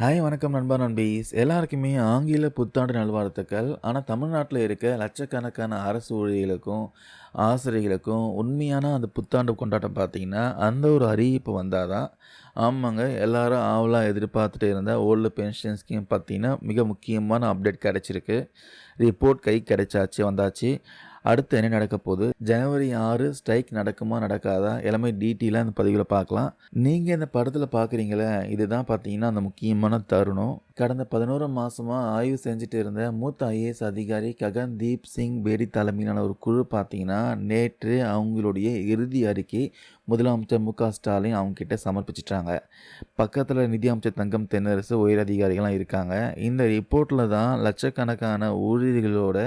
Hi வணக்கம் நண்பா நண்பீஸ் எல்லாருக்குமே ஆங்கில புத்தாண்டு நல்வாழ்த்துக்கள். ஆனால் தமிழ்நாட்டில் இருக்க லட்சக்கணக்கான அரசு ஊழியர்களுக்கும் ஆசிரியர்களுக்கும் உண்மையான அந்த புத்தாண்டு கொண்டாட்டம் பார்த்தீங்கன்னா அந்த ஒரு அறிவிப்பு வந்தால் தான் ஆமாங்க எல்லாரும் ஆவலாக எதிர்பார்த்துட்டு இருந்த ஓல்டு பென்ஷன் ஸ்கீம் பார்த்தீங்கன்னா மிக முக்கியமான அப்டேட் கிடச்சிருக்கு. ரிப்போர்ட் கை கிடைச்சாச்சு வந்தாச்சு. அடுத்து என்ன நடக்க போகுது? ஜனவரி 6 ஸ்ட்ரைக் நடக்குமா நடக்காதா? எல்லாமே டீட்டெயிலாக இந்த பதிவில் பார்க்கலாம். நீங்கள் இந்த படத்தில் பார்க்குறீங்களே இதுதான் பார்த்தீங்கன்னா அந்த முக்கியமான தருணம். கடந்த 11 மாதமாக ஆய்வு செஞ்சுட்டு இருந்த மூத்த ஐஏஎஸ் அதிகாரி ககன்தீப் சிங் பேடி தலைமையிலான ஒரு குழு பார்த்தீங்கன்னா நேற்று அவங்களுடைய இறுதி அறிக்கை முதலமைச்சர் மு.க. ஸ்டாலின் அவங்கக்கிட்ட சமர்ப்பிச்சிட்டாங்க. பக்கத்தில் நிதியமைச்சர் தங்கம் தென்னரசு உயரதிகாரிகள்லாம் இருக்காங்க. இந்த ரிப்போர்ட்டில் தான் லட்சக்கணக்கான ஊழியர்களோட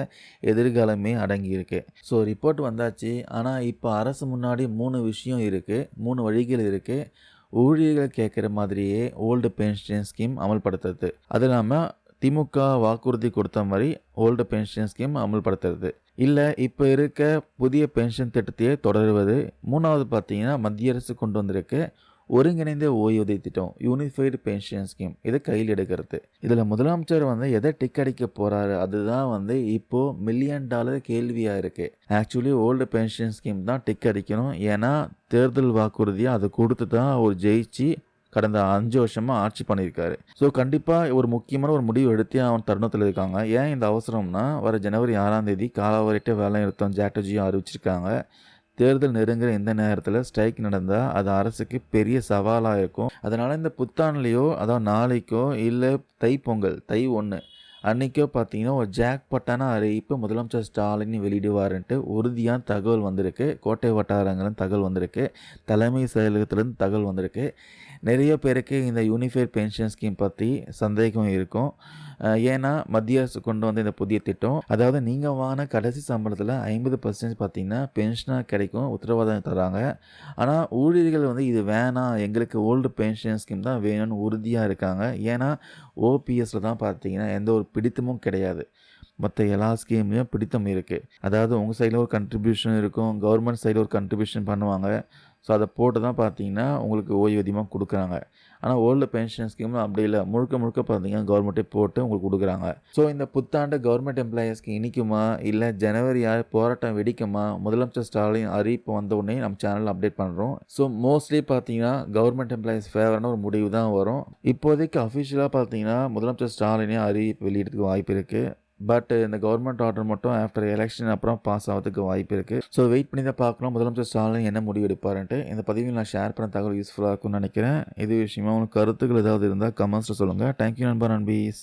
எதிர்காலமே அடங்கியிருக்கு. ஸோ ரிப்போர்ட் வந்தாச்சு. ஆனால் இப்போ அரசு முன்னாடி 3 விஷயம் இருக்குது, 3 வழிகள் இருக்குது. ஊழியர்கள் கேட்குற மாதிரியே ஓல்டு பென்ஷன் ஸ்கீம் அமல்படுத்துறது, அது இல்லாமல் திமுக வாக்குறுதி கொடுத்த மாதிரி ஓல்டு பென்ஷன் ஸ்கீம் அமல்படுத்துறது, இல்லை இப்போ இருக்க புதிய பென்ஷன் திட்டத்தையே தொடருவது. மூணாவது பார்த்தீங்கன்னா மத்திய அரசு கொண்டு வந்திருக்கு ஒருங்கிணைந்த ஓய்வூதிய திட்டம், யூனிஃபைடு பென்ஷன் ஸ்கீம், இதை கையில் எடுக்கிறது. இதில் முதலமைச்சர் எதை டிக் அடிக்க போகிறாரு, அதுதான் இப்போது $1,000,000 கேள்வியாக இருக்குது. ஆக்சுவலி ஓல்டு பென்ஷன் ஸ்கீம் தான் டிக் அடிக்கணும். ஏன்னா தேர்தல் வாக்குறுதியாக அதை கொடுத்து தான் அவர் ஜெயிச்சு கடந்த 5 வருஷமாக ஆட்சி பண்ணியிருக்காரு. ஸோ கண்டிப்பாக ஒரு முக்கியமான ஒரு முடிவு எடுத்தே அவன் தருணத்தில் இருக்காங்க. ஏன் இந்த அவசரம்னா வர ஜனவரி 6ஆம் தேதி காலாவரைட்ட வேலை நிறுத்தம் ஸ்ட்ராட்டஜியும் அறிவிச்சிருக்காங்க. தேர்தல் நெருங்குற இந்த நேரத்தில் ஸ்ட்ரைக் நடந்தால் அது அரசுக்கு பெரிய சவாலாக இருக்கும். அதனால் இந்த புத்தாண்டுலையோ அதாவது நாளைக்கோ இல்லை தைப்பொங்கல் தை 1 அன்றைக்கோ பார்த்தீங்கன்னா ஒரு ஜாக்பாட்டான அறிவிப்பு முதலமைச்சர் ஸ்டாலின் வெளியிடுவார்ன்ட்டு உறுதியான தகவல் வந்திருக்கு. கோட்டை வட்டாரங்களும் தகவல் வந்திருக்கு. தலைமை செயலகத்திலேருந்து தகவல் வந்திருக்கு. நிறைய பேருக்கு இந்த யூனிஃபைட் பென்ஷன் ஸ்கீம் பற்றி சந்தேகம் இருக்கும். ஏன்னா மத்திய அரசு கொண்டு வந்த இந்த புதிய திட்டம், அதாவது நீங்கள் வாங்கின கடைசி சம்பளத்தில் 50% பார்த்தீங்கன்னா பென்ஷனாக கிடைக்கும் உத்தரவாதம் தராங்க. ஆனால் ஊழியர்கள் இது வேணாம், எங்களுக்கு ஓல்டு பென்ஷன் ஸ்கீம் தான் வேணும்னு உறுதியாக இருக்காங்க. ஏன்னா ஓபிஎஸ்சில் தான் பார்த்தீங்கன்னா எந்த ஒரு பிடித்தமும் கிடையாது. மற்ற எல்லா ஸ்கீம்லேயும் பிடித்தம் இருக்குது. அதாவது உங்கள் சைடில் ஒரு கண்ட்ரிபியூஷன் இருக்கும், கவர்மெண்ட் சைடில் ஒரு கண்ட்ரிபியூஷன் பண்ணுவாங்க. ஸோ அதை போட்டு தான் பார்த்தீங்கன்னா உங்களுக்கு ஓய்வூதியமாக கொடுக்குறாங்க. ஆனால் ஓல்டு பென்ஷன் ஸ்கீமில் அப்படி இல்லை, முழுக்க முழுக்க பார்த்தீங்கன்னா கவர்மெண்ட்டே போட்டு உங்களுக்கு கொடுக்குறாங்க. ஸோ இந்த புத்தாண்டு கவர்மெண்ட் எம்ப்ளாயீஸ்க்கு இனிக்குமா இல்லை ஜனவரி 6 போராட்டம் வெடிக்குமா? முதலமைச்சர் ஸ்டாலின் அறிவிப்பு வந்த உடனே நம்ம சேனலில் அப்டேட் பண்ணுறோம். ஸோ மோஸ்ட்லி பார்த்தீங்கன்னா கவர்மெண்ட் எம்ப்ளாயீஸ் ஃபேவரான ஒரு முடிவு தான் வரும். இப்போதைக்கு அஃபிஷியலாக பார்த்தீங்கன்னா முதலமைச்சர் ஸ்டாலினே அறிவிப்பு வெளியிடறதுக்கு வாய்ப்பு இருக்குது. பட் இந்த கவர்மெண்ட் ஆர்டர் மட்டும் ஆஃப்டர் எலெக்ஷன் அப்புறம் பாஸ் ஆகிறதுக்கு வாய்ப்பு இருக்குது. ஸோ வெயிட் பண்ணி தான் பார்க்கணும் முதலமைச்சர் ஸ்டாலின் என்ன முடிவு எடுப்பாருன்ட்டு. இந்த பதிவில் நான் ஷேர் பண்ண தகவல் யூஸ்ஃபுல்லாக இருக்கும்னு நினைக்கிறேன். இது விஷயமா உங்களுக்கு கருத்துக்கள் ஏதாவது இருந்தால் கமெண்ட்ஸில் சொல்லுங்கள். தேங்க்யூ நண்பா நண்பீஸ்.